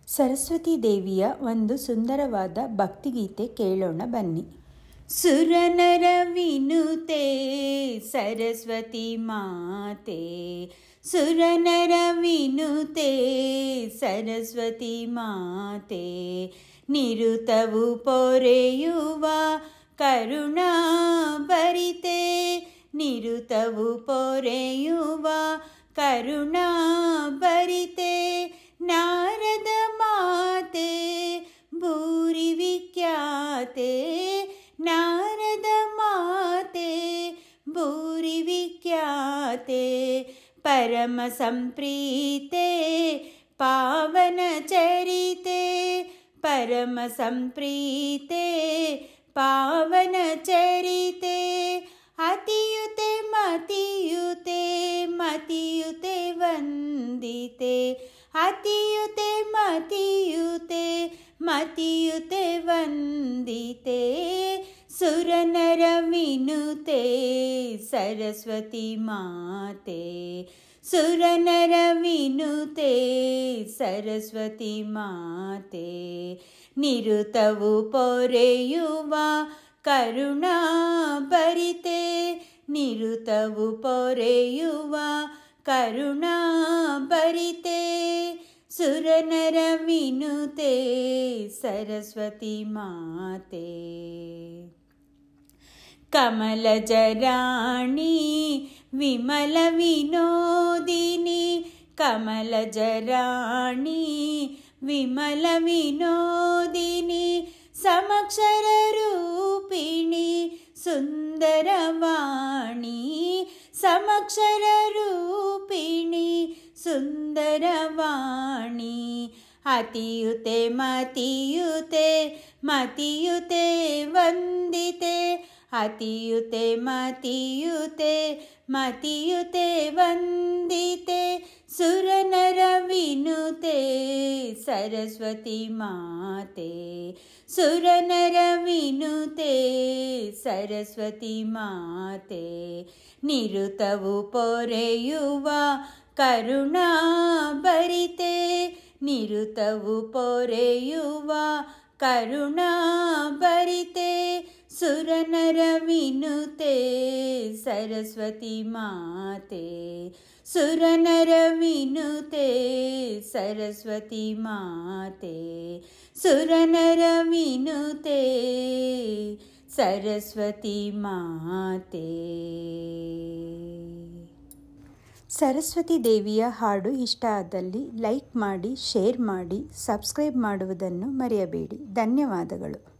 ಸರಸ್ವತಿ ದೇವಿಯ ಒಂದು ಸುಂದರವಾದ ಭಕ್ತಿಗೀತೆ ಕೇಳೋಣ ಬನ್ನಿ. ಸುರನರ ವಿನುತೆ ಸರಸ್ವತಿ ಮಾತೆ, ಸುರನರ ವಿನುತೆ ಸರಸ್ವತಿ ಮಾತೆ, ನಿರುತವು ಪೊರೆಯುವ ಕರುಣಾ ಭರಿತೆ, ನಿರುತವು ಪೊರೆಯುವ ಕರುಣಾ ಭರಿತೆ, ನಾರದ ಮಾತೆ ಭೂರಿ ವಿಖ್ಯಾತೆ, ನಾರದ ಮಾತೆ ಭೂರಿ ವಿಖ್ಯಾತೆ, ಪರಮ ಸಂಪ್ರೀತೆ ಪಾವನ ಚರಿತೆ, ಪರಮ ಸಂಪ್ರೀತೆ ಪಾವನ ಚರಿತೆ, ಅತಿಯುತೆ ಮತಿಯುತೆ ಮತಿಯುತೆ ವಂದಿತೆ, ಅತಿಯುತೆ ಮತಿಯುತೆ ಮತಿಯುತೆ ವಂದಿತೆ, ಸುರನರ ವಿನುತೆ ಸರಸ್ವತಿ ಮಾತೆ, ಸುರನರ ವಿನುತೆ ಸರಸ್ವತಿ ಮಾತೆ, ನಿರುತವು ಪೊರೆಯುವ ಕರುಣಾ ಭರಿತೆ, ನಿರುತವು ಪೊರೆಯುವ ಕರುಣಾ ಭರಿತೆ, ಸುರನರ ವಿನುತೆ ಸರಸ್ವತಿ ಮಾತೆ, ಕಮಲಜ ರಾಣಿ ವಿಮಲ ವಿನೋದಿನಿ, ಕಮಲಜ ರಾಣಿ ವಿಮಲ ವಿನೋದಿನಿ, ಸಮಕ್ಷರ ರೂಪಿಣಿ ಸುಂದರವಾಣಿ, ಸಮಕ್ಷರ ರೂಪಿಣಿ ಸುಂದರವಾಣಿ, ಅತಿಯುತೆ ಮತಿಯುತೆ ಮತಿಯುತೆ ವಂದಿತೆ, ಅತಿಯುತೆ ಮತಿಯುತೆ ಮತಿಯುತೆ ವಂದಿತೆ, ಸುರನರ ವಿನುತೆ ಸರಸ್ವತಿ ಮಾತೆ, ಸುರನರ ವಿನುತೆ ಸರಸ್ವತಿ ಮಾತೆ, ನಿರುತವು ಪೊರೆಯುವ ಕರುಣಾ ಭರಿತೆ, ನಿರುತವು ಪೊರೆಯುವ ಕರುಣಾ ಭರಿತೆ, ಸುರನರ ವಿನುತೆ ಸರಸ್ವತಿ ಮಾತೆ, ಸುರನರ ವಿನುತೆ ಸರಸ್ವತಿ ಮಾತೆ, ಸುರನರ ವಿನುತೆ ಸರಸ್ವತಿ ಮಾತೆ. ಸರಸ್ವತಿ ದೇವಿಯ ಹಾಡು ಇಷ್ಟ ಆದಲ್ಲಿ ಲೈಕ್ ಮಾಡಿ, ಶೇರ್ ಮಾಡಿ, ಸಬ್ಸ್ಕ್ರೈಬ್ ಮಾಡುವುದನ್ನು ಮರೆಯಬೇಡಿ. ಧನ್ಯವಾದಗಳು.